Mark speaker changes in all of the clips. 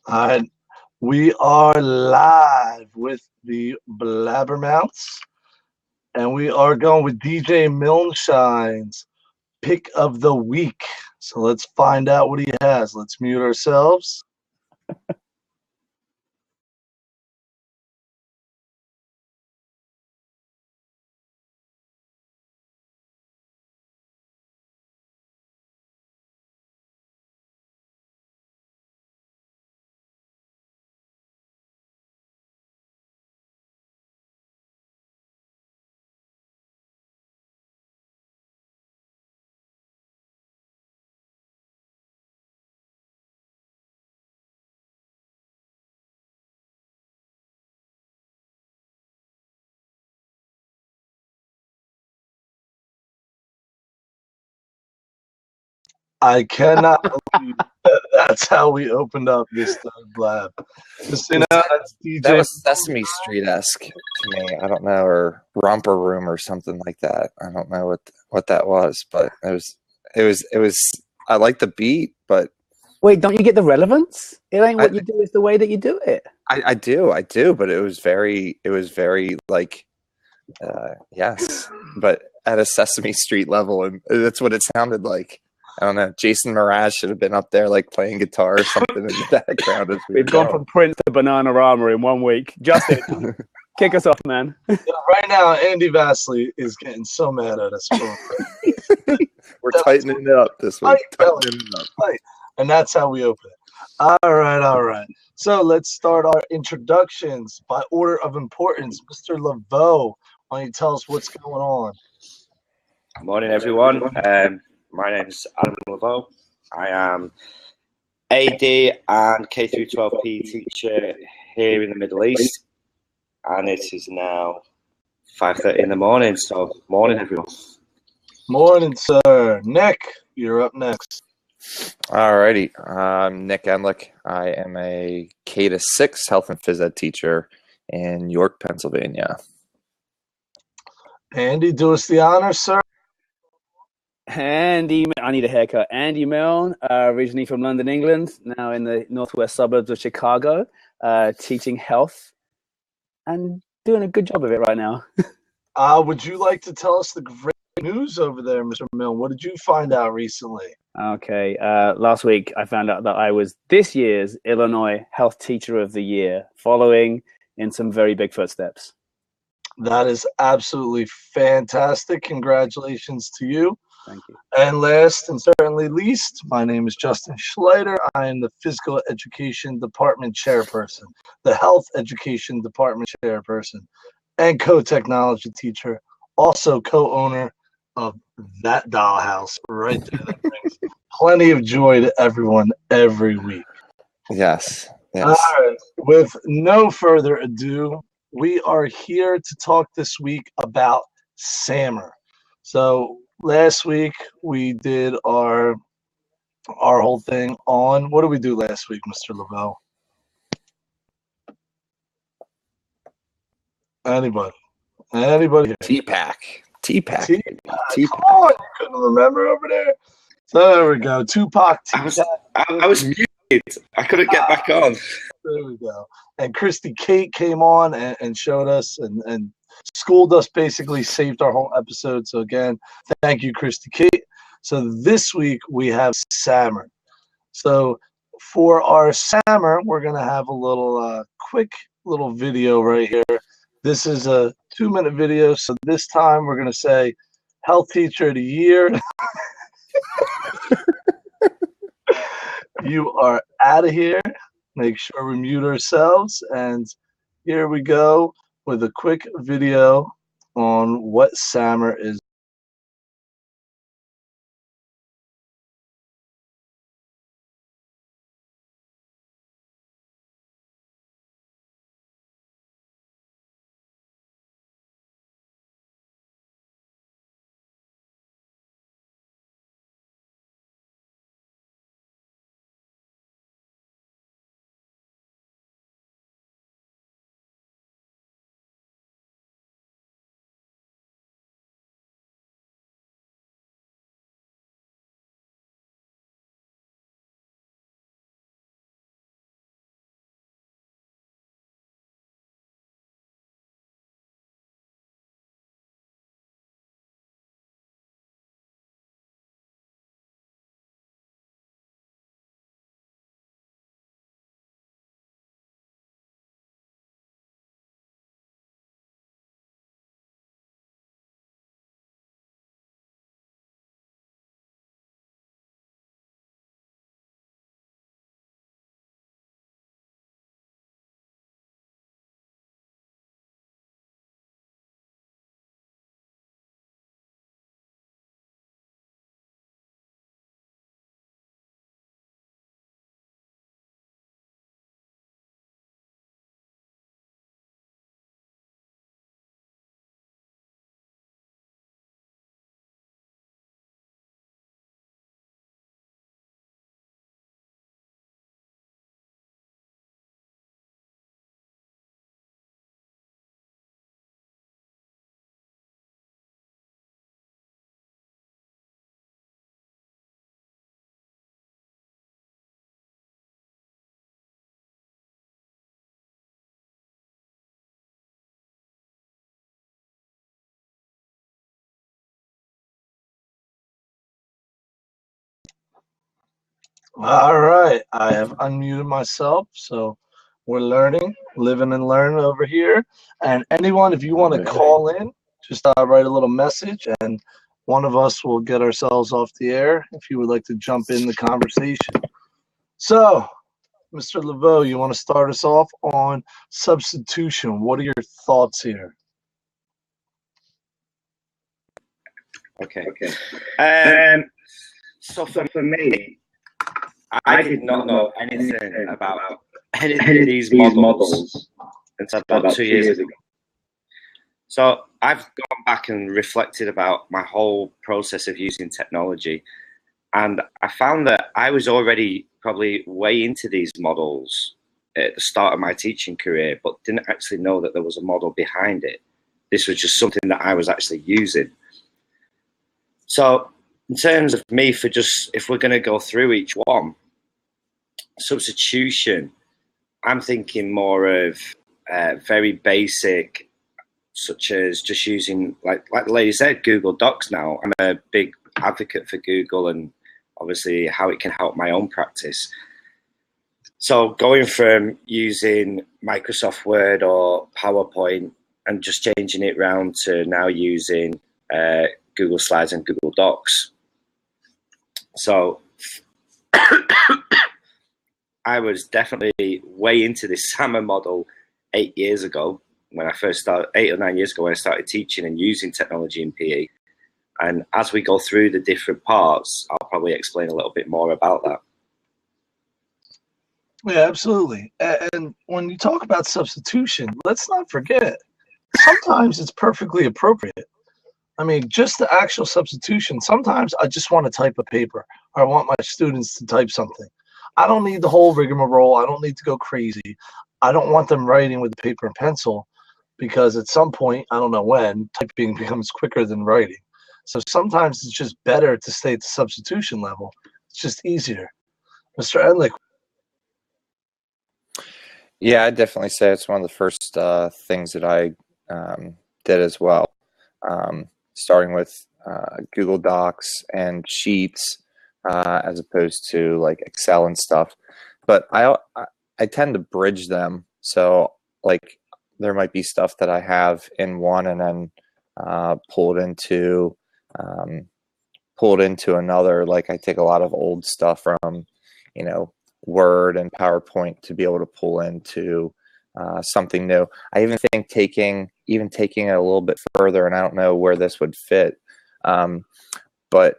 Speaker 1: All right, we are live with the BlabberMouths, and we are going with DJ Milnshine's pick of the week. So let's find out what he has. Let's mute ourselves. I cannot believe that's how we opened up this third blab. Just so you know, that's
Speaker 2: That
Speaker 1: DJ.
Speaker 2: was Sesame Street-esque to me. I don't know, or Romper Room or something like that. I don't know what that was, but it was. I like the beat, but
Speaker 3: Wait, don't you get the relevance? It ain't what you do; it's the way that you do it.
Speaker 2: I do, but it was very like, yes, but at a Sesame Street level, and that's what it sounded like. I don't know. Jason Mraz should have been up there, like playing guitar or something in the background.
Speaker 3: We've gone from Prince to Bananarama in 1 week. Justin, kick us off, man.
Speaker 1: Right now, Andy Vasily is getting so mad at us.
Speaker 2: We're tightening it up this week. Tightening it up.
Speaker 1: And that's how we open it. All right. So let's start our introductions by order of importance. Mr. Laveau, why don't you tell us what's going on?
Speaker 4: Morning, everyone. My name is Adam Laveau. I am AD and K through 12P teacher here in the Middle East, and it is now 5:30 in the morning. So, morning, everyone.
Speaker 1: Morning, sir. Nick, you're up next.
Speaker 2: Alrighty, I'm Nick Enlick. I am a K-6 health and phys ed teacher in York, Pennsylvania.
Speaker 1: Andy, do us the honor, sir.
Speaker 3: Andy, I need a haircut. Andy Milne, originally from London, England, now in the northwest suburbs of Chicago, teaching health and doing a good job of it right now.
Speaker 1: Would you like to tell us the great news over there, Mr. Milne? What did you find out recently?
Speaker 3: Okay, last week I found out that I was this year's Illinois Health Teacher of the Year, following in some very big footsteps.
Speaker 1: That is absolutely fantastic. Congratulations to you.
Speaker 3: Thank you.
Speaker 1: And last and certainly least, my name is Justin Schleider. I am the Physical Education Department Chairperson, the Health Education Department Chairperson, and co-technology teacher, also co-owner of that dollhouse right there that brings plenty of joy to everyone every week.
Speaker 2: Yes.
Speaker 1: All right. With no further ado, we are here to talk this week about SAMR. So last week we did our whole thing on, what did we do last week, Mr. Laveau? Anybody here?
Speaker 2: T-Pack.
Speaker 1: Come on, you couldn't remember over there? So there we go. Tupac T-Pack.
Speaker 4: I was muted. I couldn't get back on.
Speaker 1: There we go. And Christy Kate came on and showed us and schooled us, basically saved our whole episode. So again, thank you, Christy Kate. So this week we have SAMR. So for our SAMR, we're going to have a little quick little video right here. This is a 2-minute video. So this time we're going to say Health Teacher of the Year. You are out of here. Make sure we mute ourselves. And here we go with a quick video on what SAMR is. All right, I have unmuted myself, so we're learning, living and learning over here. And anyone, if you want to call in, just write a little message, and one of us will get ourselves off the air if you would like to jump in the conversation. So, Mr. Laveau, you want to start us off on substitution? What are your thoughts here?
Speaker 4: Okay. So for me, I did not know anything about any of these models until about 2 years ago. So I've gone back and reflected about my whole process of using technology, and I found that I was already probably way into these models at the start of my teaching career, but didn't actually know that there was a model behind it. This was just something that I was actually using. So in terms of me, for just, if we're going to go through each one, substitution, I'm thinking more of very basic, such as just using, like the lady said, Google Docs now. I'm a big advocate for Google and obviously how it can help my own practice. So going from using Microsoft Word or PowerPoint and just changing it around to now using Google Slides and Google Docs. So I was definitely way into this SAMR model 8 years ago when I first started, 8 or 9 years ago when I started teaching and using technology in PE. And as we go through the different parts, I'll probably explain a little bit more about that.
Speaker 1: Yeah, absolutely. And when you talk about substitution, let's not forget, sometimes it's perfectly appropriate. I mean, just the actual substitution, sometimes I just want to type a paper or I want my students to type something. I don't need the whole rigmarole. I don't need to go crazy. I don't want them writing with paper and pencil because at some point, I don't know when, typing becomes quicker than writing. So sometimes it's just better to stay at the substitution level. It's just easier. Mr. Enlick.
Speaker 2: Yeah, I'd definitely say it's one of the first things that I did as well, starting with Google Docs and Sheets as opposed to like Excel and stuff. But I tend to bridge them. So like there might be stuff that I have in one and then pulled into another. Like I take a lot of old stuff from, Word and PowerPoint to be able to pull into something new. I even think taking it a little bit further, and I don't know where this would fit, but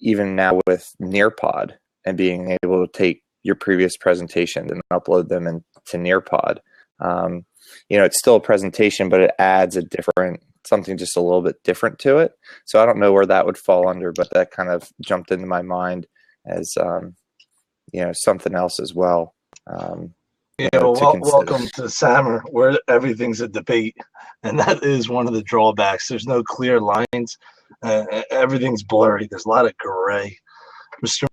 Speaker 2: even now with Nearpod and being able to take your previous presentations and upload them into Nearpod, it's still a presentation, but it adds something just a little bit different to it. So I don't know where that would fall under, but that kind of jumped into my mind as something else as well.
Speaker 1: Welcome to SAMR, where everything's a debate, and that is one of the drawbacks. There's no clear lines. Everything's blurry. There's a lot of gray. Mr.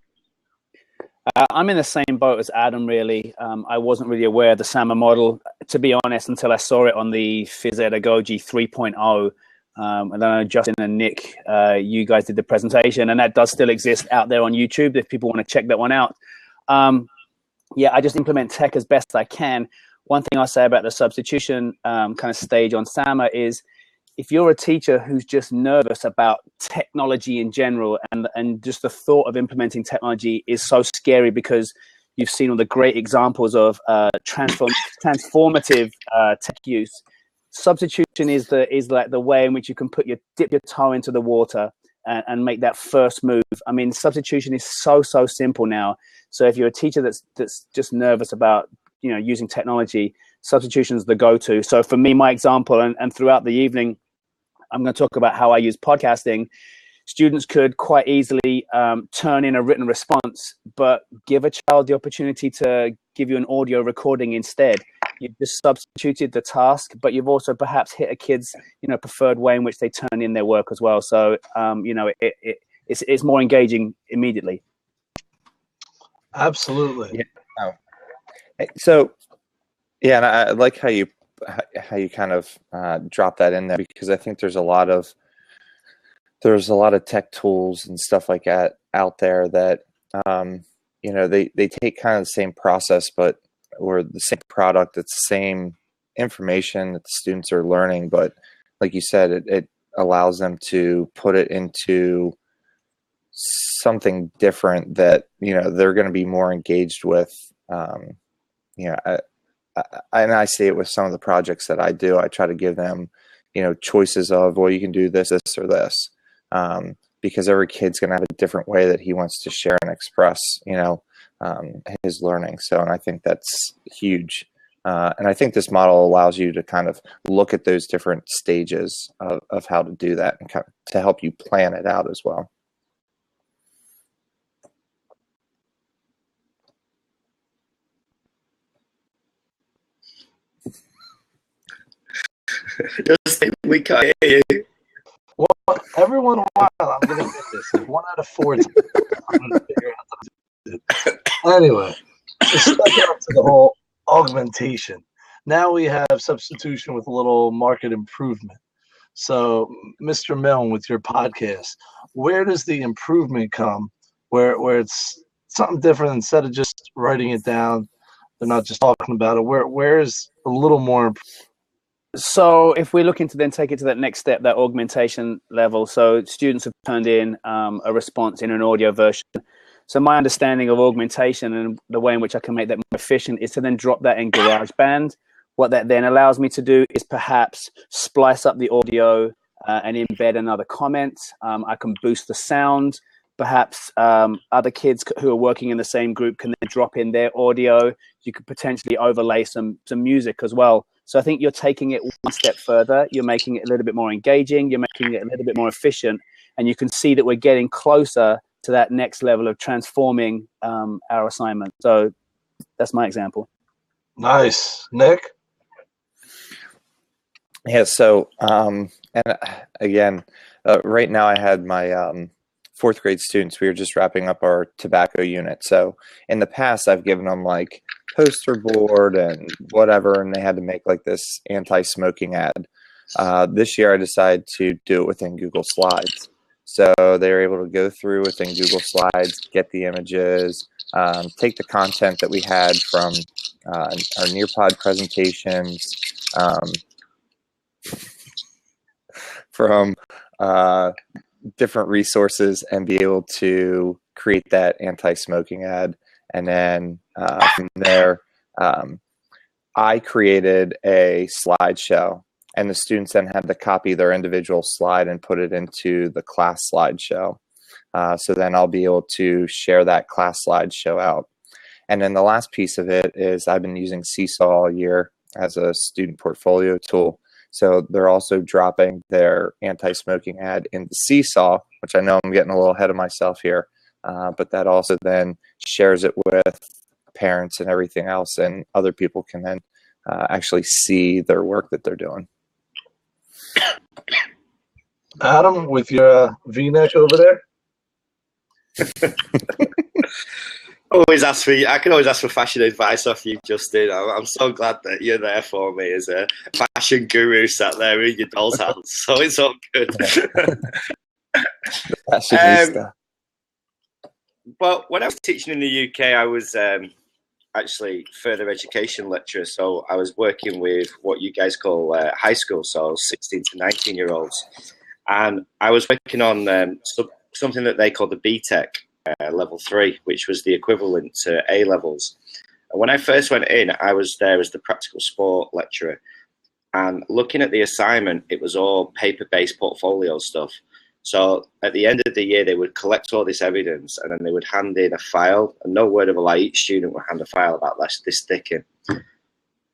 Speaker 3: I'm in the same boat as Adam, really. I wasn't really aware of the SAMR model, to be honest, until I saw it on the Physedagogy 3.0. And then I know Justin and Nick, you guys did the presentation, and that does still exist out there on YouTube if people want to check that one out. I just implement tech as best I can. One thing I'll say about the substitution kind of stage on SAMR is if you're a teacher who's just nervous about technology in general and just the thought of implementing technology is so scary because you've seen all the great examples of transformative tech use, substitution is like the way in which you can dip your toe into the water and make that first move. I mean, substitution is so simple now. So if you're a teacher that's just nervous about using technology, substitution is the go-to. So for me, my example, and throughout the evening, I'm going to talk about how I use podcasting. Students could quite easily turn in a written response, but give a child the opportunity to give you an audio recording instead. You've just substituted the task, but you've also perhaps hit a kid's preferred way in which they turn in their work as well. So it's more engaging immediately.
Speaker 1: Absolutely.
Speaker 2: Yeah. Oh. So yeah, and I like how you kind of drop that in there, because I think there's a lot of tech tools and stuff like that out there that they take kind of the same process, but or the same product. It's the same information that the students are learning, but like you said, it allows them to put it into something different that they're going to be more engaged with. And I see it with some of the projects that I do. I try to give them choices of, well, you can do this or this, because every kid's going to have a different way that he wants to share and express his learning. So, and I think that's huge. And I think this model allows you to kind of look at those different stages of how to do that and kind of to help you plan it out as well.
Speaker 4: We can't hear you.
Speaker 1: Well, every once in a while, I'm going to get this. Like 1 out of 4 times, I'm going to figure out how to do it. Anyway, let's back up to the whole augmentation. Now we have substitution with a little market improvement. So, Mr. Milne, with your podcast, where does the improvement come? Where it's something different instead of just writing it down? They're not just talking about it. Where is a little more improvement?
Speaker 3: So if we're looking to then take it to that next step, that augmentation level, so students have turned in a response in an audio version. So my understanding of augmentation and the way in which I can make that more efficient is to then drop that in GarageBand. What that then allows me to do is perhaps splice up the audio and embed another comment. I can boost the sound. Perhaps other kids who are working in the same group can then drop in their audio. You could potentially overlay some music as well. So I think you're taking it one step further. You're making it a little bit more engaging. You're making it a little bit more efficient. And you can see that we're getting closer to that next level of transforming our assignment. So that's my example.
Speaker 1: Nice. Nick?
Speaker 2: Yeah, so, and again, right now I had my 4th grade students. We were just wrapping up our tobacco unit. So in the past, I've given them like poster board and whatever, and they had to make like this anti-smoking ad. This year I decided to do it within Google Slides. So they were able to go through within Google Slides, get the images, take the content that we had from our Nearpod presentations, from different resources, and be able to create that anti-smoking ad. And then from there, I created a slideshow, and the students then had to copy their individual slide and put it into the class slideshow. So then I'll be able to share that class slideshow out. And then the last piece of it is I've been using Seesaw all year as a student portfolio tool. So they're also dropping their anti-smoking ad into Seesaw, which I know I'm getting a little ahead of myself here. But that also then shares it with parents and everything else, and other people can then actually see their work that they're doing.
Speaker 1: Adam, with your V-neck over there?
Speaker 4: I can always ask for fashion advice off you, Justin. I'm so glad that you're there for me as a fashion guru sat there in your doll's house. So it's all good. Well, when I was teaching in the UK, I was actually further education lecturer. So I was working with what you guys call high school, so 16 to 19-year-olds. And I was working on something that they call the BTEC level 3, which was the equivalent to A levels. And when I first went in, I was there as the practical sport lecturer. And looking at the assignment, it was all paper-based portfolio stuff. So at the end of the year, they would collect all this evidence, and then they would hand in a file. And no word of a lie, each student would hand a file about this thick in.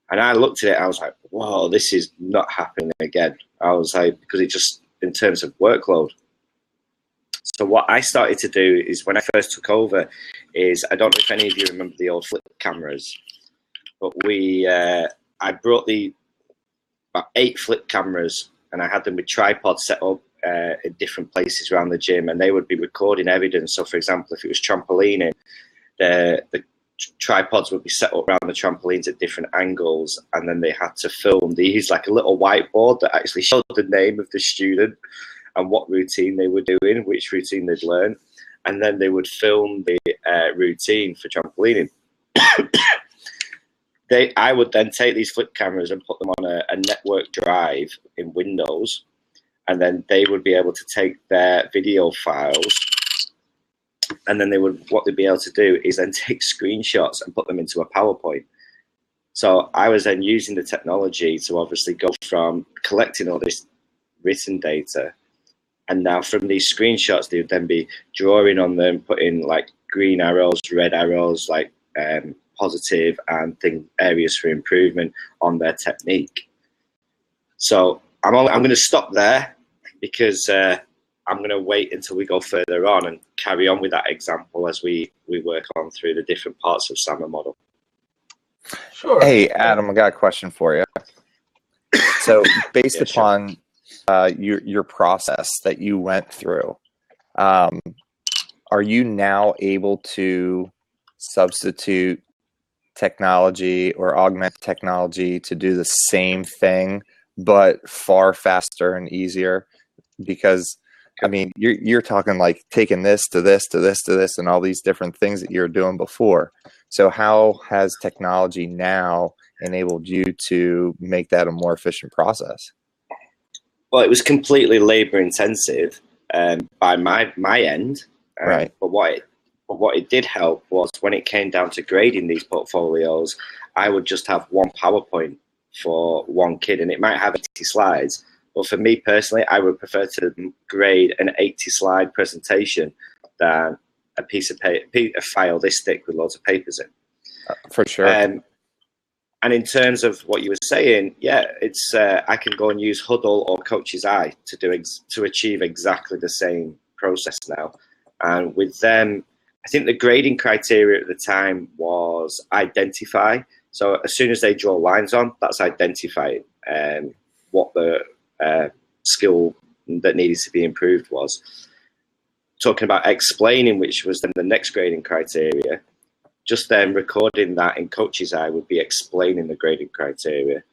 Speaker 4: And I looked at it, I was like, whoa, this is not happening again. I was like, because it just, in terms of workload. So what I started to do is, when I first took over, is, I don't know if any of you remember the old flip cameras, but I brought about 8 flip cameras, and I had them with tripods set up in different places around the gym, and they would be recording evidence. So for example, if it was trampolining, the tripods would be set up around the trampolines at different angles, and then they had to film. They used like a little whiteboard that actually showed the name of the student and what routine they were doing, which routine they'd learned, and then they would film the routine for trampolining. I would then take these flip cameras and put them on a network drive in Windows, and then they would be able to take their video files, and then what they'd be able to do is then take screenshots and put them into a PowerPoint. So I was then using the technology to obviously go from collecting all this written data, and now from these screenshots, they would then be drawing on them, putting like green arrows, red arrows, like positive and areas for improvement on their technique. So I'm going to stop there because I'm going to wait until we go further on and carry on with that example as we work on through the different parts of SAMR model.
Speaker 1: Sure.
Speaker 2: Hey, Adam, I got a question for you. So based upon your process that you went through, are you now able to substitute technology or augment technology to do the same thing, but far faster and easier? Because I mean, you're talking like taking this to this to this to this and all these different things that you were doing before. So how has technology now enabled you to make that a more efficient process?
Speaker 4: Well, it was completely labor intensive by my end,
Speaker 2: right?
Speaker 4: But what it did help was when it came down to grading these portfolios, I would just have one PowerPoint for one kid, and it might have 80 slides. But for me personally, I would prefer to grade an 80-slide presentation than a piece of paper, a file this thick with loads of papers in.
Speaker 2: For sure.
Speaker 4: And in terms of what you were saying, yeah, it's I can go and use Huddle or Coach's Eye to achieve exactly the same process now. And with them, I think the grading criteria at the time was identify. So as soon as they draw lines on, that's identifying what the skill that needed to be improved was. Talking about explaining, which was then the next grading criteria, just then recording that in Coach's Eye would be explaining the grading criteria.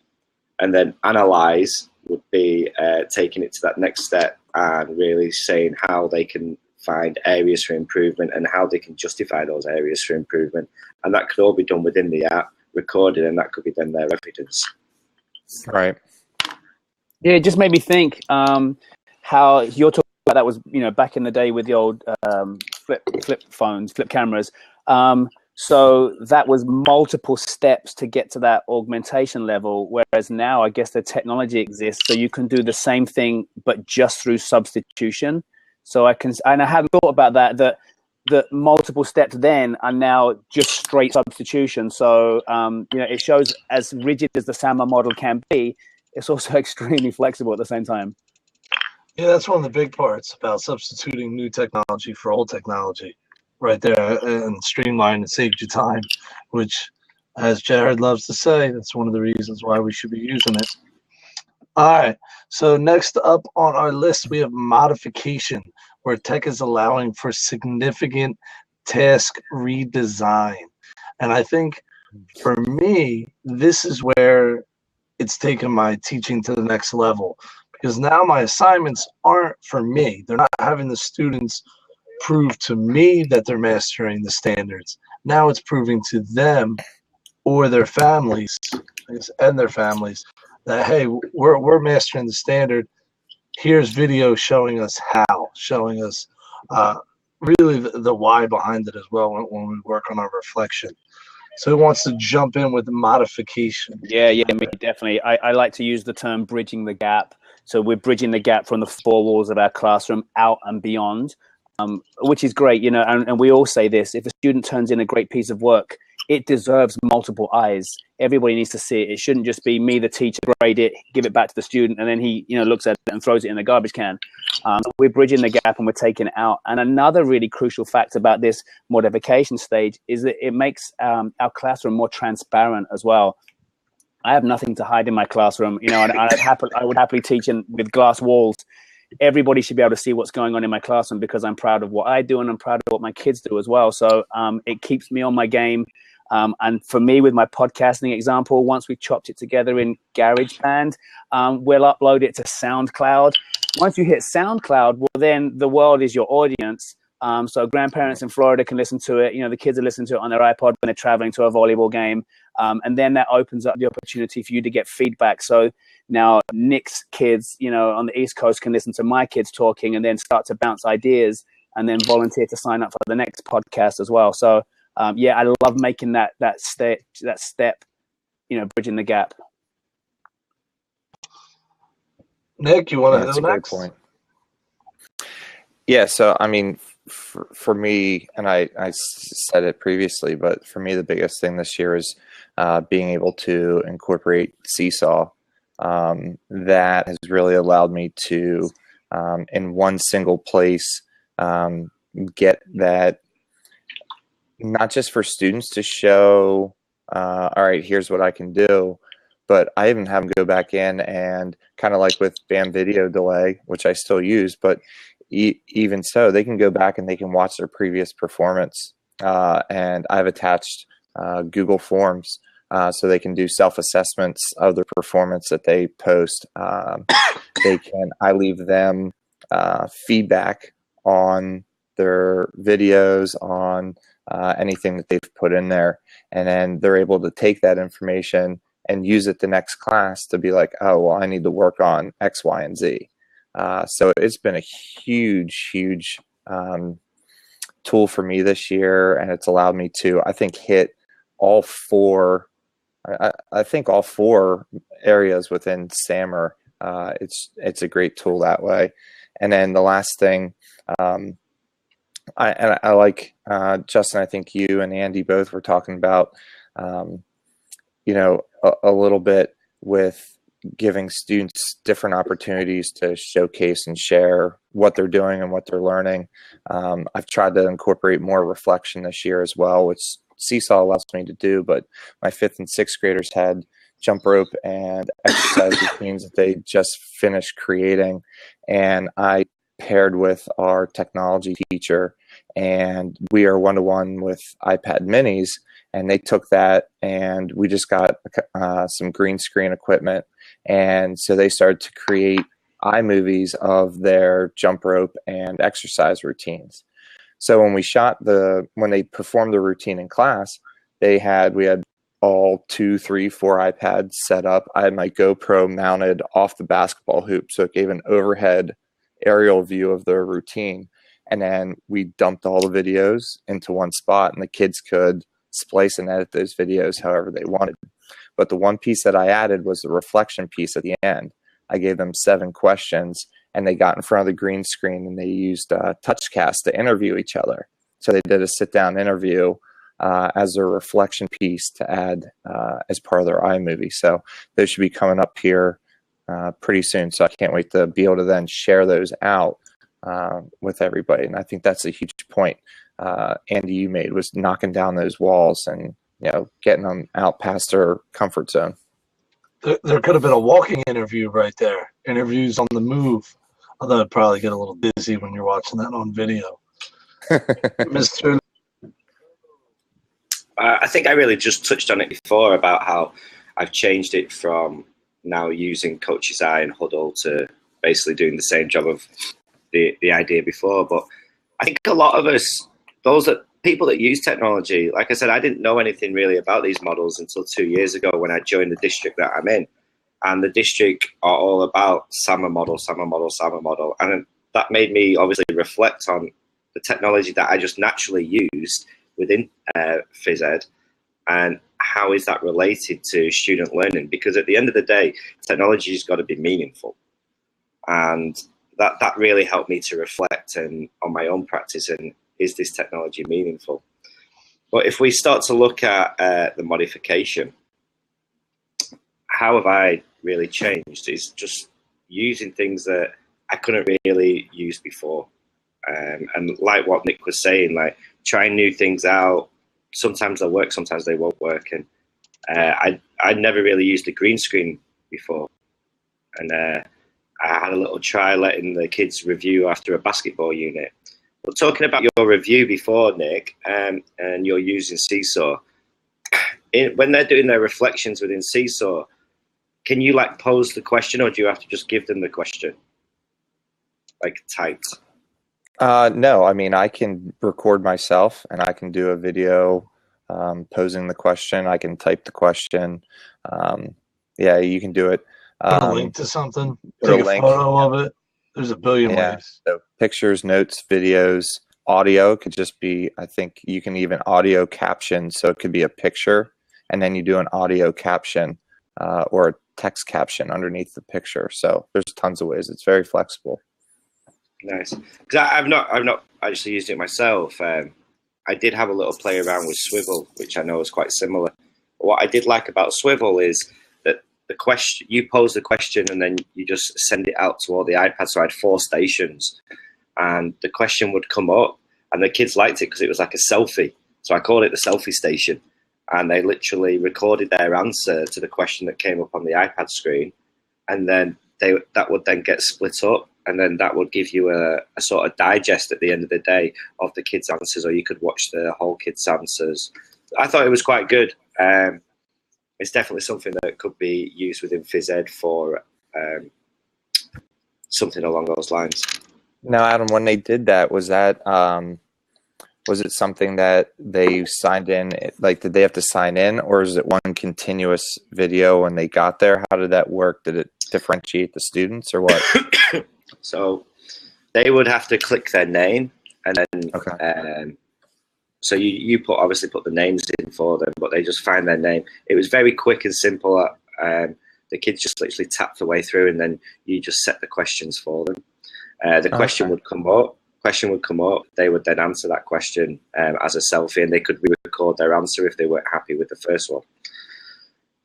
Speaker 4: And then analyze would be taking it to that next step and really saying how they can find areas for improvement and how they can justify those areas for improvement. And that could all be done within the app, recorded, and that could be then their evidence.
Speaker 2: Right.
Speaker 3: Yeah, it just made me think how you're talking about that was, back in the day with the old flip phones, flip cameras. So that was multiple steps to get to that augmentation level, whereas now I guess the technology exists so you can do the same thing but just through substitution. So I hadn't thought about that multiple steps then are now just straight substitution. So it shows as rigid as the SAMR model can be, it's also extremely flexible at the same time.
Speaker 1: Yeah, that's one of the big parts about substituting new technology for old technology. Right there, and streamline and save you time, which, as Jared loves to say, that's one of the reasons why we should be using it. All right, so next up on our list, we have modification, where tech is allowing for significant task redesign. And I think for me, this is where it's taken my teaching to the next level, because now my assignments aren't for me. They're not having the students prove to me that they're mastering the standards. Now it's proving to them or their families and their families that, hey, we're mastering the standard. Here's video showing us how, showing us really the why behind it as well when we work on our reflection. So who wants to jump in with the modification?
Speaker 3: Yeah, me definitely. I like to use the term bridging the gap. So we're bridging the gap from the four walls of our classroom out and beyond. Which is great, and we all say this: if a student turns in a great piece of work, it deserves multiple eyes. Everybody needs to see it. It shouldn't just be me, the teacher, grade it, give it back to the student, and then he, looks at it and throws it in the garbage can. We're bridging the gap and we're taking it out. And another really crucial fact about this modification stage is that it makes our classroom more transparent as well. I have nothing to hide in my classroom, and I would happily teach with glass walls. Everybody should be able to see what's going on in my classroom because I'm proud of what I do and I'm proud of what my kids do as well. So it keeps me on my game. And for me, with my podcasting example, once we've chopped it together in GarageBand, we'll upload it to SoundCloud. Once you hit SoundCloud, well, then the world is your audience. So grandparents in Florida can listen to it. The kids are listening to it on their iPod when they're traveling to a volleyball game. And then that opens up the opportunity for you to get feedback. So now Nick's kids, on the East Coast can listen to my kids talking and then start to bounce ideas and then volunteer to sign up for the next podcast as well. So, I love making that step, bridging the gap.
Speaker 1: Nick, you want to
Speaker 2: That's
Speaker 1: go
Speaker 2: a
Speaker 1: next?
Speaker 2: great point. Yeah, so I mean, for me, and I said it previously, but for me, the biggest thing this year is being able to incorporate Seesaw. That has really allowed me to, in one single place, get that, not just for students to show, all right, here's what I can do, but I even have them go back in and kind of like with BAM video delay, which I still use, but even so, they can go back and they can watch their previous performance. And I've attached Google Forms so they can do self-assessments of their performance that they post. I leave them feedback on their videos, on anything that they've put in there. And then they're able to take that information and use it the next class to be like, oh, well, I need to work on X, Y, and Z. So it's been a huge tool for me this year, and it's allowed me to, I think, hit all four. I think all four areas within SAMR. It's a great tool that way. And then the last thing, I like Justin. I think you and Andy both were talking about, a little bit with giving students different opportunities to showcase and share what they're doing and what they're learning. I've tried to incorporate more reflection this year as well, which Seesaw allows me to do, but my 5th and 6th graders had jump rope and exercise routines that they just finished creating. And I paired with our technology teacher, and we are one-to-one with iPad minis, and they took that and we just got some green screen equipment. And so they started to create iMovies of their jump rope and exercise routines. So when they performed the routine in class, we had all 2, 3, 4 iPads set up. I had my GoPro mounted off the basketball hoop, so it gave an overhead aerial view of their routine. And then we dumped all the videos into one spot, and the kids could splice and edit those videos however they wanted. But the one piece that I added was the reflection piece at the end. I gave them 7 questions, and they got in front of the green screen and they used TouchCast to interview each other. So they did a sit-down interview as their reflection piece to add as part of their iMovie. So those should be coming up here pretty soon. So I can't wait to be able to then share those out with everybody. And I think that's a huge point Andy, you made, was knocking down those walls and getting them out past their comfort zone.
Speaker 1: There could have been a walking interview right there. Interviews on the move. Although it'd probably get a little busy when you're watching that on video. Mr.
Speaker 4: I think I really just touched on it before about how I've changed it from now using Coach's Eye and Huddle to basically doing the same job of the idea before. But I think a lot of us, people that use technology, like I said, I didn't know anything really about these models until 2 years ago when I joined the district that I'm in. And the district are all about SAMR model, SAMR model, SAMR model. And that made me obviously reflect on the technology that I just naturally used within phys ed, and how is that related to student learning? Because at the end of the day, technology has got to be meaningful. And that really helped me to reflect on my own practice and is this technology meaningful? But if we start to look at the modification, how have I really changed? Is just using things that I couldn't really use before. And like what Nick was saying, like trying new things out. Sometimes they'll work, sometimes they won't work. And I'd never really used a green screen before. And I had a little try letting the kids review after a basketball unit. But talking about your review before, Nick, and you're using Seesaw, when they're doing their reflections within Seesaw, can you like pose the question, or do you have to just give them the question, like typed?
Speaker 2: No, I mean, I can record myself and I can do a video posing the question. I can type the question. Yeah, you can do it.
Speaker 1: Put a link to something.
Speaker 2: Put a
Speaker 1: Take a
Speaker 2: link.
Speaker 1: photo of it. There's a billion
Speaker 2: Yeah.
Speaker 1: ways.
Speaker 2: So pictures, notes, videos, audio could just be, I think you can even audio caption. So it could be a picture and then you do an audio caption or a text caption underneath the picture. So there's tons of ways. It's very flexible.
Speaker 4: Nice. Because I've not actually used it myself. I did have a little play around with Swivel, which I know is quite similar. What I did like about Swivel is that the question, you pose the question and then you just send it out to all the iPads. So I had 4 stations and the question would come up and the kids liked it because it was like a selfie. So I called it the selfie station and they literally recorded their answer to the question that came up on the iPad screen. And then that would then get split up. And then that would give you a sort of digest at the end of the day of the kids' answers, or you could watch the whole kids' answers. I thought it was quite good. It's definitely something that could be used within phys ed for something along those lines.
Speaker 2: Now, Adam, when they did that, was it something that they signed in? Like, did they have to sign in, or is it one continuous video when they got there? How did that work? Did it differentiate the students, or what?
Speaker 4: So they would have to click their name, and then so you obviously put the names in for them, but they just find their name. It was very quick and simple. The kids just literally tapped the way through, and then you just set the questions for them. The question would come up. They would then answer that question as a selfie, and they could re-record their answer if they weren't happy with the first one.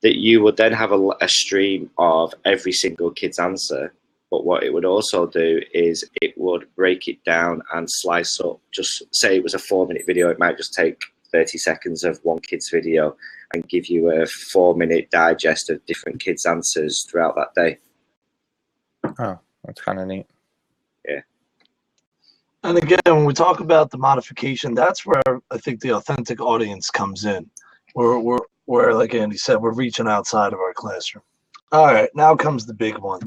Speaker 4: That you would then have a stream of every single kid's answer. But what it would also do is it would break it down and slice up. Just say it was a 4-minute video, it might just take 30 seconds of one kid's video and give you a 4-minute digest of different kids' answers throughout that day.
Speaker 2: Oh, that's kind of neat.
Speaker 4: Yeah.
Speaker 1: And again, when we talk about the modification, that's where I think the authentic audience comes in. Where like Andy said, we're reaching outside of our classroom. All right, now comes the big one.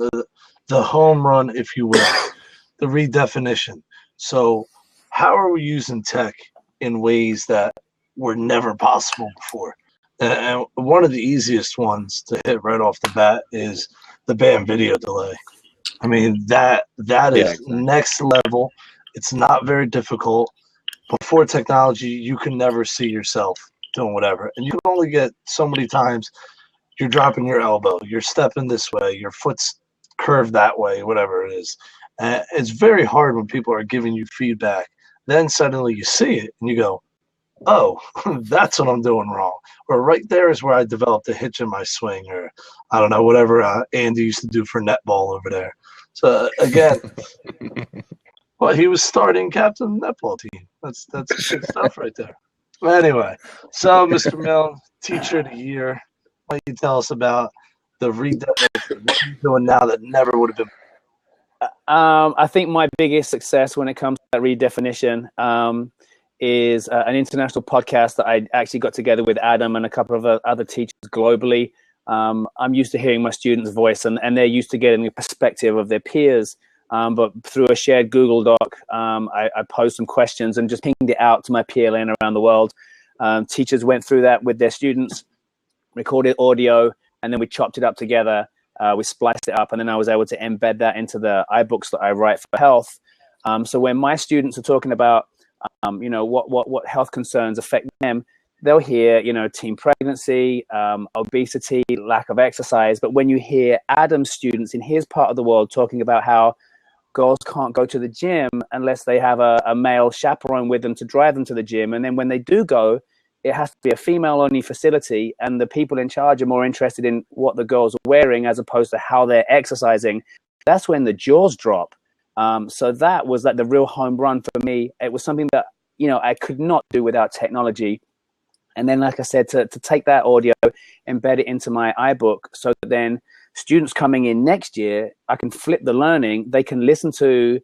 Speaker 1: The home run, if you will, the redefinition. So how are we using tech in ways that were never possible before? And one of the easiest ones to hit right off the bat is the band video delay. I mean, that is next level. It's not very difficult. Before technology, you can never see yourself doing whatever. And you can only get so many times you're dropping your elbow, you're stepping this way, your foot's curve that way, whatever it is. It's very hard when people are giving you feedback. Then suddenly you see it and you go, oh, that's what I'm doing wrong. Or right there is where I developed a hitch in my swing, or I don't know, whatever Andy used to do for netball over there. So again, well, he was starting captain of the netball team. That's good stuff right there. But anyway, so Mr. Milne, teacher of the year, why don't you tell us about the redefinition? What are you doing now that never would have been?
Speaker 3: I think my biggest success when it comes to that redefinition is an international podcast that I actually got together with Adam and a couple of other teachers globally. I'm used to hearing my students' voice, and they're used to getting the perspective of their peers. But through a shared Google Doc, I posed some questions and just pinged it out to my PLN around the world. Teachers went through that with their students, recorded audio, and then we chopped it up together. We spliced it up, and then I was able to embed that into the iBooks that I write for health. So when my students are talking about, what health concerns affect them, they'll hear, teen pregnancy, obesity, lack of exercise. But when you hear Adam's students in his part of the world talking about how girls can't go to the gym unless they have a male chaperone with them to drive them to the gym, and then when they do go, it has to be a female-only facility, and the people in charge are more interested in what the girls are wearing as opposed to how they're exercising. That's when the jaws drop. So that was like the real home run for me. It was something that, I could not do without technology. And then, like I said, to take that audio, embed it into my iBook, so that then students coming in next year, I can flip the learning. They can listen to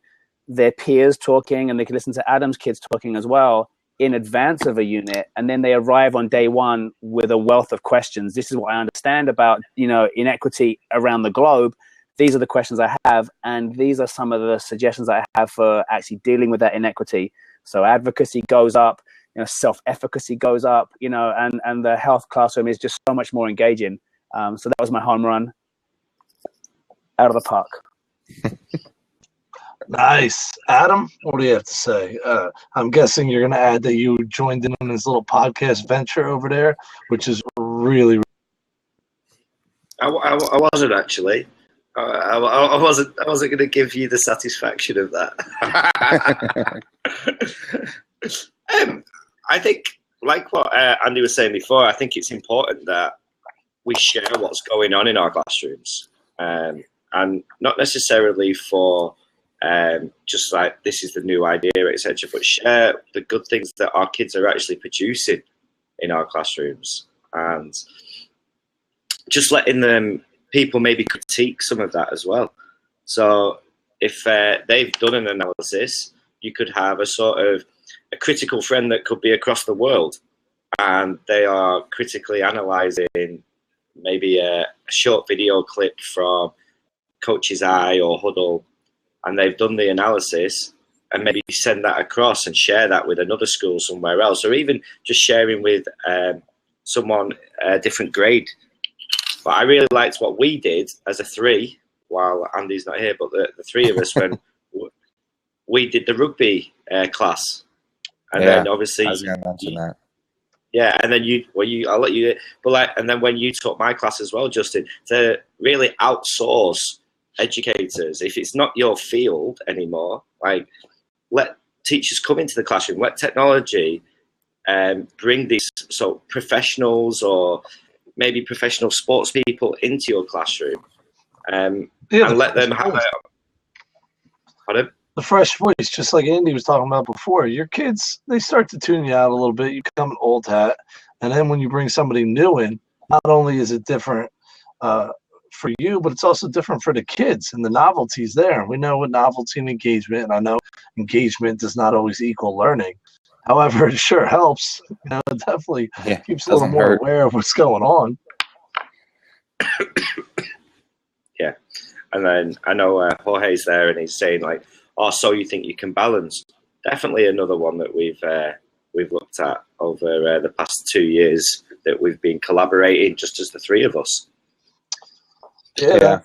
Speaker 3: their peers talking, and they can listen to Adam's kids talking as well in advance of a unit. And then they arrive on day one with a wealth of questions. This is what I understand about, inequity around the globe. these are the questions I have, and these are some of the suggestions I have for actually dealing with that inequity. So advocacy goes up, self-efficacy goes up, and the health classroom is just so much more engaging. So that was my home run out of the park.
Speaker 1: Nice. Adam, what do you have to say? I'm guessing you're going to add that you joined in on this little podcast venture over there, which is really.
Speaker 4: I wasn't actually. I wasn't going to give you the satisfaction of that. I think, like what Andy was saying before, I think it's important that we share what's going on in our classrooms, and not necessarily for just like this is the new idea, etc., but share the good things that our kids are actually producing in our classrooms, and just letting them people maybe critique some of that as well. So if they've done an analysis, you could have a sort of a critical friend that could be across the world, and they are critically analysing maybe a short video clip from Coach's Eye or Huddle, and they've done the analysis, and maybe send that across and share that with another school somewhere else, or even just sharing with someone a different grade. But I really liked what we did as a three, while Andy's not here, but the three of us, when we did the rugby class. And then obviously,
Speaker 2: I was going to mention that.
Speaker 4: Yeah, and then I'll let you, but and then when you taught my class as well, Justin, to really outsource educators, if it's not your field anymore, like let teachers come into the classroom, let technology bring these professionals or maybe professional sports people into your classroom, and let them have
Speaker 1: the fresh voice, just like Andy was talking about before. Your kids, they start to tune you out a little bit. You become an old hat, and then when you bring somebody new in, not only is it different for you, but it's also different for the kids, and the novelty's there. We know what novelty and engagement, and I know engagement does not always equal learning. However, it sure helps. It definitely keeps a little more aware of what's going on.
Speaker 4: Yeah, and then I know Jorge's there, and he's saying like, "Oh, so you think you can balance?" Definitely another one that we've looked at over the past 2 years that we've been collaborating just as the three of us.
Speaker 1: Yeah.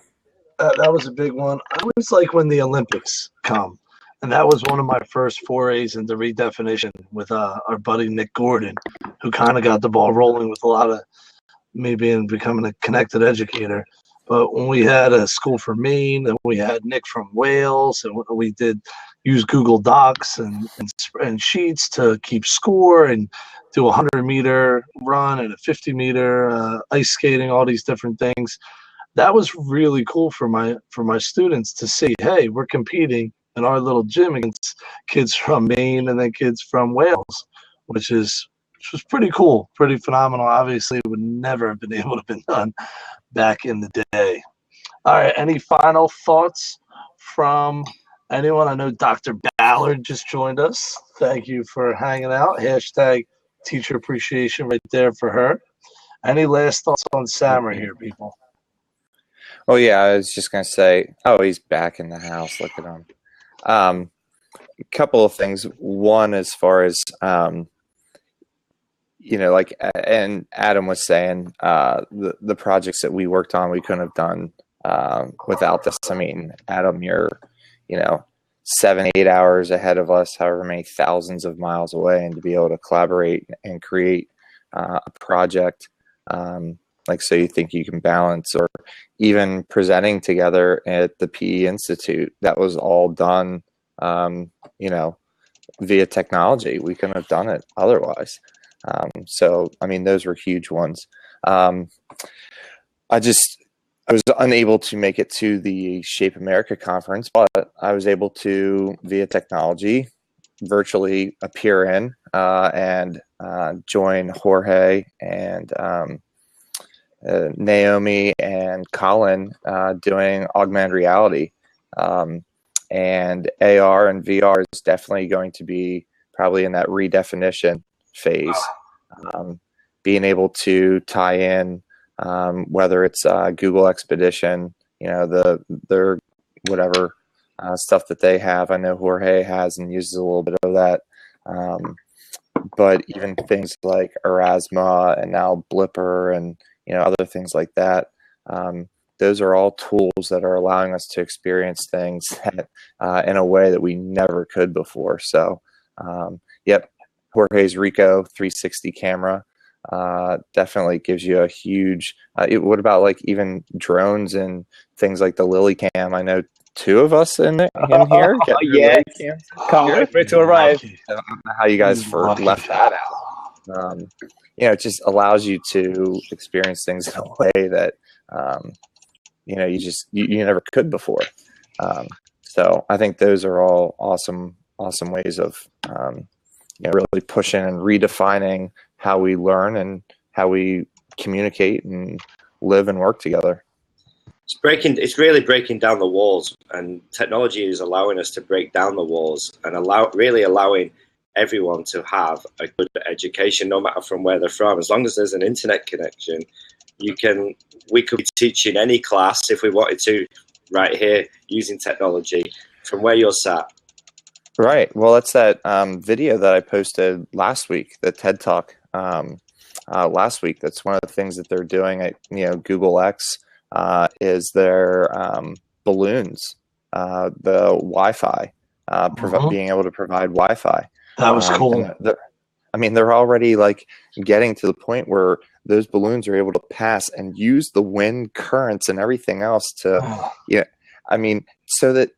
Speaker 1: That was a big one. I always like when the Olympics come. And that was one of my first forays into redefinition with our buddy Nick Gordon, who kind of got the ball rolling with a lot of me becoming a connected educator. But when we had a school from Maine, and we had Nick from Wales, and we did use Google Docs and sheets to keep score and do a 100-meter run and a 50-meter ice skating, all these different things. That was really cool for my students to see, hey, we're competing in our little gym against kids from Maine and then kids from Wales, which was pretty cool, pretty phenomenal. Obviously, it would never have been able to have been done back in the day. All right, any final thoughts from anyone? I know Dr. Ballard just joined us. Thank you for hanging out. Hashtag teacher appreciation right there for her. Any last thoughts on SAMR here, people?
Speaker 2: Oh, yeah, I was just going to say, he's back in the house. Look at him. A couple of things. One, as far as, like, and Adam was saying, the projects that we worked on, we couldn't have done without this. I mean, Adam, you're, 7-8 hours ahead of us, however many thousands of miles away, and to be able to collaborate and create a project, like, so you think you can balance, or even presenting together at the PE Institute, that was all done, via technology. We couldn't have done it otherwise. So, I mean, those were huge ones. I was unable to make it to the Shape America conference, but I was able to, via technology, virtually appear in and join Jorge and Naomi and Colin doing augmented reality. And AR and VR is definitely going to be probably in that redefinition phase. Being able to tie in, whether it's Google Expedition their whatever stuff that they have. I know Jorge has and uses a little bit of that. But even things like Erasma and now Blipper and other things like that, those are all tools that are allowing us to experience things that, in a way that we never could before. So, yep, Jorge's Rico 360 camera definitely gives you a huge. What about like even drones and things like the Lily Cam? I know 2 of us in here.
Speaker 3: Yeah, can't wait for it to arrive.
Speaker 2: I don't know how you guys left that out. It just allows you to experience things in a way that you never could before. So I think those are all awesome ways of really pushing and redefining how we learn and how we communicate and live and work together.
Speaker 4: It's really breaking down the walls, and technology is allowing us to break down the walls and allowing everyone to have a good education, no matter from where they're from. As long as there's an internet connection, we could be teaching any class if we wanted to right here using technology from where you're sat.
Speaker 2: Right. Well, that's that video that I posted last week, the TED Talk last week. That's one of the things that they're doing at Google X. Is their balloons, the Wi-Fi, being able to provide Wi-Fi.
Speaker 1: That was cool.
Speaker 2: They're already like getting to the point where those balloons are able to pass and use the wind currents and everything else to, so that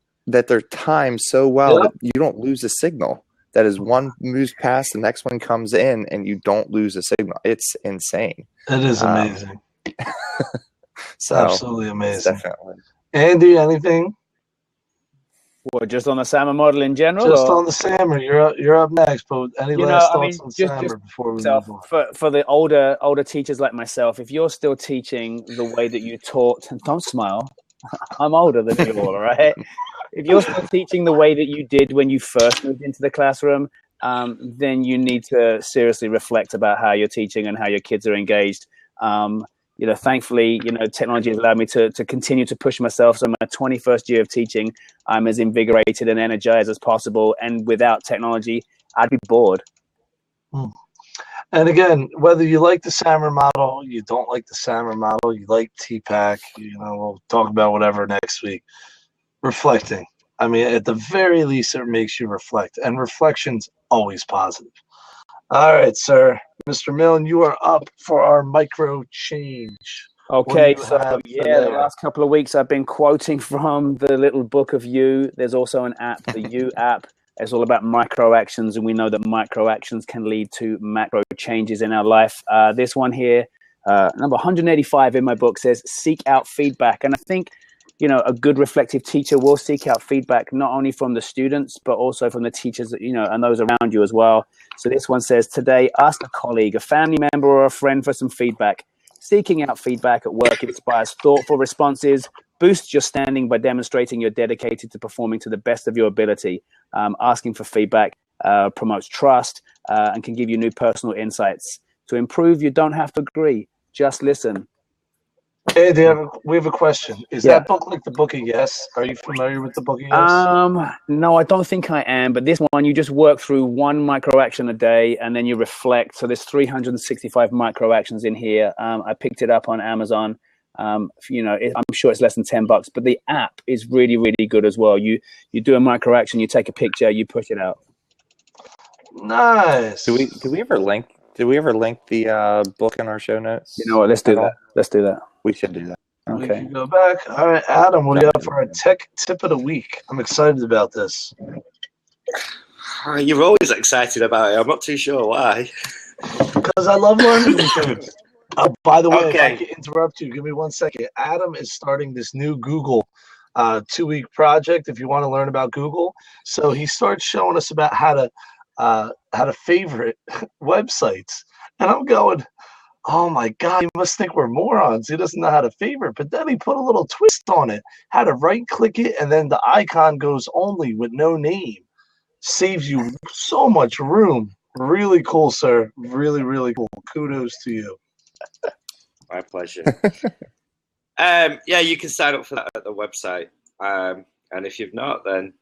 Speaker 2: they're timed so well that you don't lose a signal. That is, one moves past, the next one comes in, and you don't lose a signal. It's insane.
Speaker 1: It is amazing.
Speaker 2: So
Speaker 1: absolutely amazing.
Speaker 2: Definitely.
Speaker 1: Andy, anything?
Speaker 3: What, just on the SAMR model in general?
Speaker 1: Just on the SAMR. You're up next, but any last thoughts on SAMR before we move on?
Speaker 3: For the older teachers like myself, if you're still teaching the way that you taught, and don't smile, I'm older than you all, right? If you're still teaching the way that you did when you first moved into the classroom, then you need to seriously reflect about how you're teaching and how your kids are engaged. Thankfully, technology has allowed me to continue to push myself. So my 21st year of teaching, I'm as invigorated and energized as possible. And without technology, I'd be bored.
Speaker 1: And again, whether you like the SAMR model, you don't like the SAMR model, you like TPAC, we'll talk about whatever next week. Reflecting. At the very least, it makes you reflect. And reflection's always positive. All right, sir. Mr. Milne, you are up for our micro change.
Speaker 3: Okay, so the last couple of weeks I've been quoting from the little book of You. There's also an app, the You app. It's all about micro actions, and we know that micro actions can lead to macro changes in our life. This one here, number 185 in my book, says seek out feedback. And I think, a good reflective teacher will seek out feedback not only from the students, but also from the teachers, and those around you as well. So this one says, today, ask a colleague, a family member, or a friend for some feedback. Seeking out feedback at work inspires thoughtful responses, boosts your standing by demonstrating you're dedicated to performing to the best of your ability. Asking for feedback promotes trust and can give you new personal insights. To improve, you don't have to agree. Just listen.
Speaker 1: Hey, we have a question. Is that book like the Book of Yes? Are you familiar with the Book of Yes?
Speaker 3: No, I don't think I am. But this one, you just work through one micro action a day, and then you reflect. So there's 365 micro actions in here. I picked it up on Amazon. I'm sure it's less than $10, but the app is really, really good as well. You do a micro action, you take a picture, you push it out.
Speaker 1: Nice.
Speaker 2: Did we ever link the book in our show notes?
Speaker 3: You know what? Let's do that.
Speaker 2: We should do that.
Speaker 1: Okay. We can go back. All right, Adam, what do you have for our tech tip of the week? I'm excited about this.
Speaker 4: You're always excited about it. I'm not too sure why.
Speaker 1: Because I love learning new things. By the way, if I can interrupt you, give me 1 second. Adam is starting this new Google 2-week project if you want to learn about Google. So he starts showing us about how to favorite websites. And I'm going, oh my God, he must think we're morons. He doesn't know how to favorite. But then he put a little twist on it, how to right-click it, and then the icon goes only with no name. Saves you so much room. Really cool, sir. Really, really cool. Kudos to you.
Speaker 4: My pleasure. Yeah, you can sign up for that at the website. And if you've not, then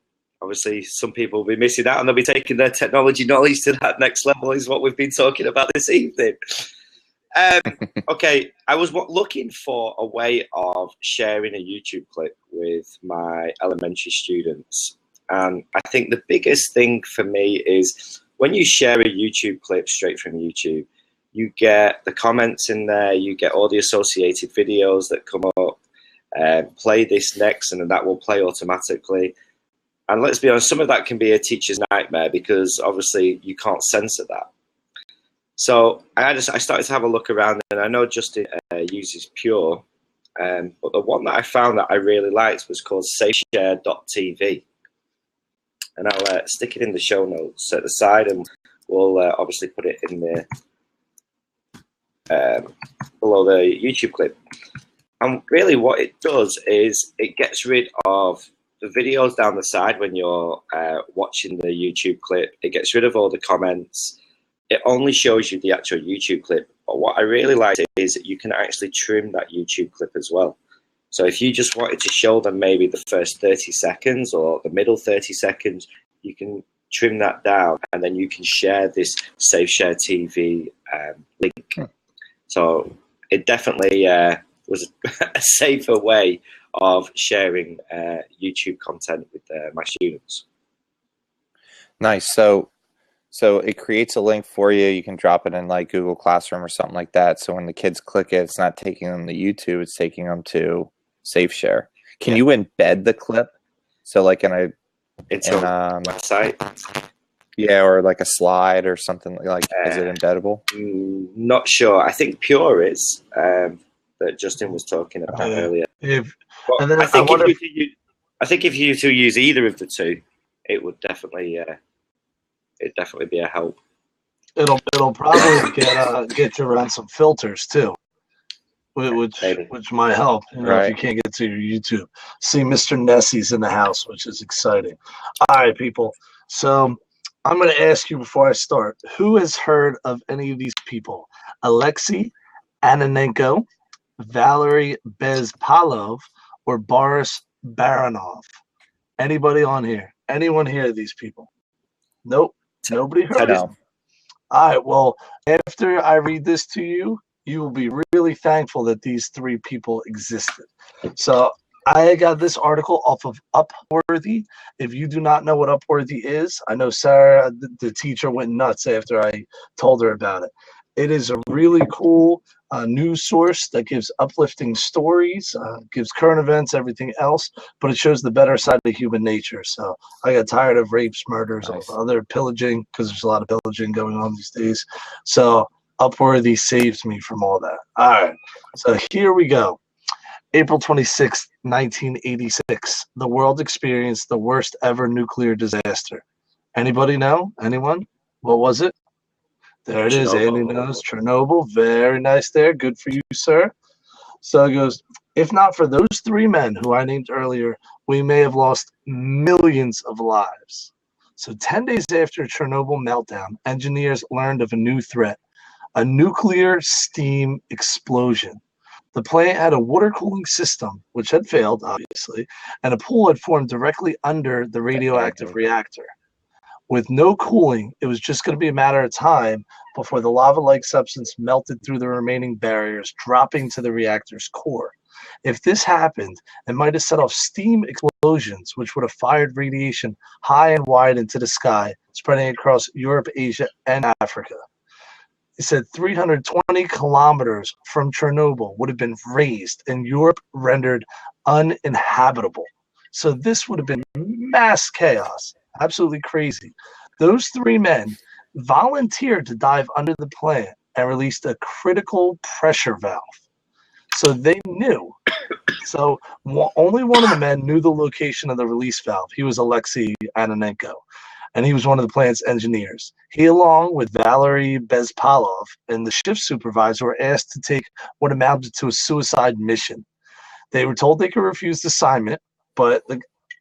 Speaker 4: obviously some people will be missing out and they'll be taking their technology knowledge to that next level, is what we've been talking about this evening. Okay, I was looking for a way of sharing a YouTube clip with my elementary students. And I think the biggest thing for me is when you share a YouTube clip straight from YouTube, you get the comments in there, you get all the associated videos that come up, play this next, and that will play automatically. And let's be honest, some of that can be a teacher's nightmare because obviously you can't censor that. So I started to have a look around, and I know Justin uses Pure, but the one that I found that I really liked was called SafeShare.tv. And I'll stick it in the show notes at the side, and we'll obviously put it in the below the YouTube clip. And really what it does is it gets rid of the videos down the side when you're watching the YouTube clip. It gets rid of all the comments. It only shows you the actual YouTube clip. But what I really like is that you can actually trim that YouTube clip as well. So if you just wanted to show them maybe the first 30 seconds or the middle 30 seconds, you can trim that down, and then you can share this SafeShare TV link. So it definitely was a safer way of sharing YouTube content with my students.
Speaker 2: Nice. So it creates a link for you. You can drop it in like Google Classroom or something like that. So when the kids click it, it's not taking them to YouTube, it's taking them to SafeShare. Can you embed the clip? So like
Speaker 4: it's on my site.
Speaker 2: Yeah, or like a slide or something like is it embeddable?
Speaker 4: Not sure. I think Pure is that Justin was talking about earlier.
Speaker 1: And then
Speaker 4: I think if you two use either of the two, it would definitely be a help.
Speaker 1: It'll probably get you around some filters too, which might help. If you can't get to your YouTube. See, Mr. Nessie's in the house, which is exciting. All right, people. So I'm going to ask you before I start, who has heard of any of these people? Alexei Ananenko, Valery Bezpalov, or Boris Baranov? Anybody on here? Anyone hear of these people? Nope. Nobody heard of them. All right. Well, after I read this to you, you will be really thankful that these three people existed. So I got this article off of Upworthy. If you do not know what Upworthy is, I know Sarah, the teacher, went nuts after I told her about it. It is a really cool news source that gives uplifting stories, gives current events, everything else, but it shows the better side of human nature. So I got tired of rapes, murders, other pillaging, because there's a lot of pillaging going on these days. So Upworthy saved me from all that. All right, so here we go. April 26, 1986, the world experienced the worst ever nuclear disaster. Anybody know? Anyone? What was it? There it is. Andy knows. Chernobyl. Very nice there. Good for you, sir. So it goes, if not for those three men who I named earlier, we may have lost millions of lives. So 10 days after Chernobyl meltdown, engineers learned of a new threat, a nuclear steam explosion. The plant had a water cooling system, which had failed, obviously, and a pool had formed directly under the radioactive reactor. With no cooling, it was just going to be a matter of time before the lava-like substance melted through the remaining barriers, dropping to the reactor's core. If this happened, it might have set off steam explosions, which would have fired radiation high and wide into the sky, spreading across Europe, Asia, and Africa. It said 320 kilometers from Chernobyl would have been razed and Europe rendered uninhabitable. So this would have been mass chaos. Absolutely crazy. Those three men volunteered to dive under the plant and released a critical pressure valve. So they knew. So only one of the men knew the location of the release valve. He was Alexei Ananenko, and he was one of the plant's engineers. He, along with Valery Bezpalov and the shift supervisor, were asked to take what amounted to a suicide mission. They were told they could refuse the assignment, but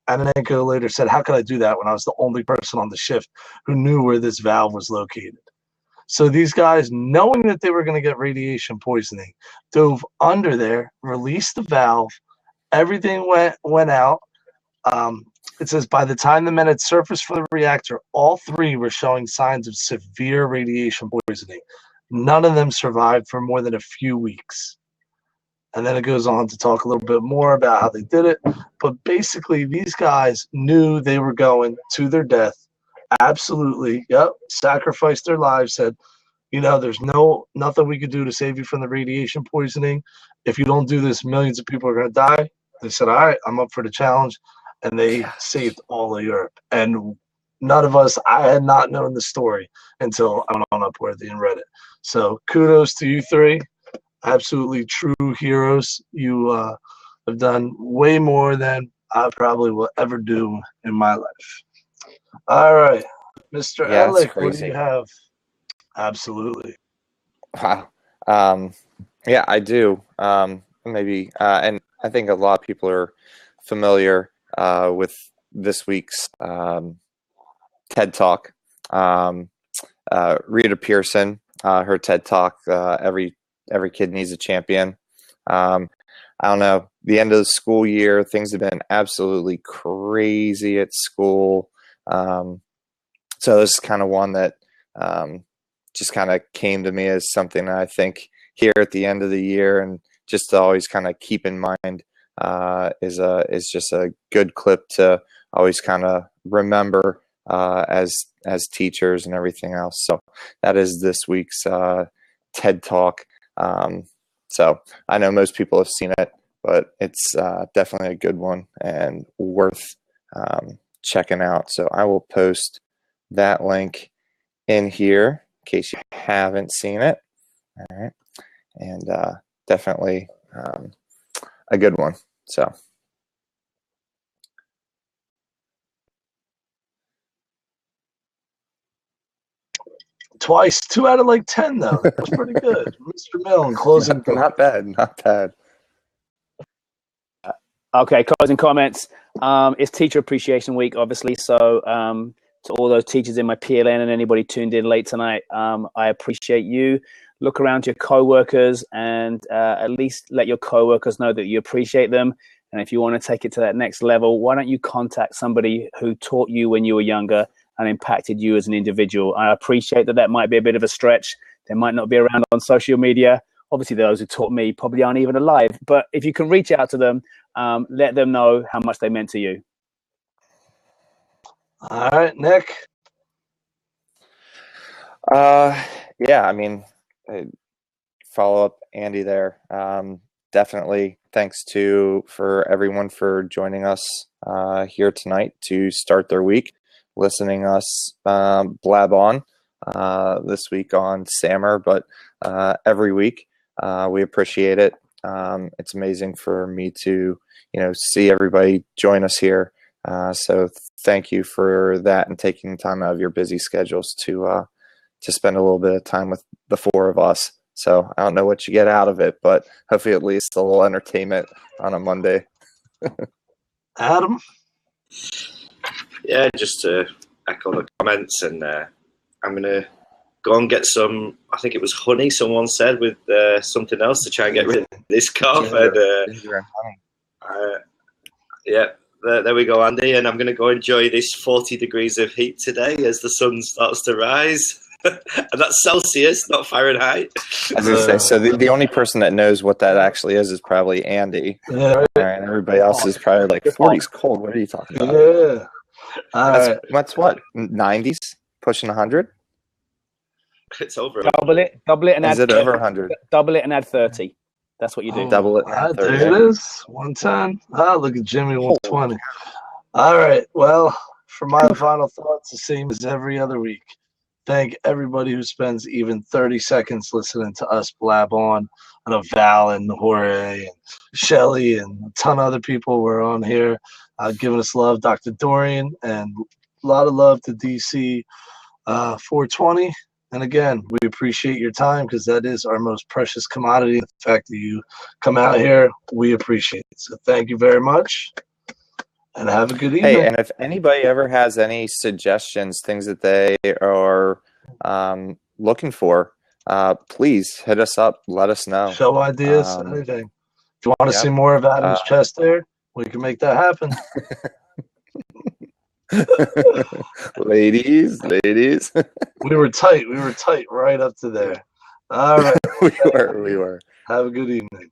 Speaker 1: Ananenko later said, how could I do that when I was the only person on the shift who knew where this valve was located? So these guys, knowing that they were going to get radiation poisoning, dove under there, released the valve. Everything went out. It says by the time the men had surfaced from the reactor, all three were showing signs of severe radiation poisoning. None of them survived for more than a few weeks. And then it goes on to talk a little bit more about how they did it. But basically, these guys knew they were going to their death. Absolutely. Yep. Sacrificed their lives, said, there's nothing we could do to save you from the radiation poisoning. If you don't do this, millions of people are going to die. They said, all right, I'm up for the challenge. And they saved all of Europe. And none of us, I had not known the story until I went on Upworthy and read it. So kudos to you three. Absolutely true heroes. You have done way more than I probably will ever do in my life. All right. Mr.
Speaker 2: Yeah, that's
Speaker 1: Ellick, what do
Speaker 2: crazy.
Speaker 1: you have? Absolutely.
Speaker 2: Wow. Yeah, I do. Maybe, and I think a lot of people are familiar with this week's TED Talk. Rita Pearson, her TED Talk, every kid needs a champion. I don't know. The end of the school year, things have been absolutely crazy at school. So this is kind of one that just kind of came to me as something that I think here at the end of the year, and just to always kind of keep in mind is just a good clip to always kind of remember as teachers and everything else. So that is this week's TED Talk. So I know most people have seen it, but it's definitely a good one and worth checking out. So I will post that link in here in case you haven't seen it. All right. And definitely a good one. So
Speaker 1: Twice, 2 out of like 10 though. That was pretty good. Mr. Milne, closing
Speaker 2: not bad.
Speaker 3: Okay, closing comments. It's Teacher Appreciation Week, obviously. So to all those teachers in my PLN and anybody tuned in late tonight, I appreciate you. Look around your coworkers and at least let your coworkers know that you appreciate them. And if you want to take it to that next level, why don't you contact somebody who taught you when you were younger and impacted you as an individual? I appreciate that might be a bit of a stretch. They might not be around on social media. Obviously, those who taught me probably aren't even alive. But if you can reach out to them, let them know how much they meant to you.
Speaker 1: All right, Nick.
Speaker 2: Yeah, I mean, follow up Andy there. Definitely thanks for everyone for joining us here tonight to start their week, listening us blab on this week on SAMR, but every week. We appreciate it. It's amazing for me to, see everybody join us here. So thank you for that and taking time out of your busy schedules to spend a little bit of time with the four of us. So I don't know what you get out of it, but hopefully at least a little entertainment on a Monday.
Speaker 1: Adam?
Speaker 4: Yeah, just to echo the comments, and I'm going to go and get some, I think it was honey, someone said, with something else to try and get rid of this cough. Yeah, there we go, Andy. And I'm going to go enjoy this 40 degrees of heat today as the sun starts to rise. And that's Celsius, not Fahrenheit.
Speaker 2: As I say, so the only person that knows what that actually is probably Andy.
Speaker 1: Yeah.
Speaker 2: All right, everybody else is probably like 40's cold. What are you talking about?
Speaker 1: Yeah.
Speaker 2: That's what, 90s, pushing 100?
Speaker 4: It's over.
Speaker 3: Double it, and
Speaker 2: is
Speaker 3: add
Speaker 2: it over 100?
Speaker 3: Double it and add 30. That's what you do.
Speaker 2: Double it. And
Speaker 1: there it is. 110. Look at Jimmy, 120. All right. Well, for my final thoughts, the same as every other week. Thank everybody who spends even 30 seconds listening to us blab on. I know Val and Jorge and Shelly and a ton of other people were on here giving us love. Dr. Dorian, and a lot of love to DC 420. And again, we appreciate your time because that is our most precious commodity. The fact that you come out here, we appreciate it. So thank you very much. And have a good evening.
Speaker 2: Hey, and if anybody ever has any suggestions, things that they are looking for, please hit us up. Let us know.
Speaker 1: Show ideas, anything. If you want to see more of Adam's chest there, we can make that happen.
Speaker 2: ladies.
Speaker 1: We were tight right up to there. All right.
Speaker 2: we were.
Speaker 1: Have a good evening.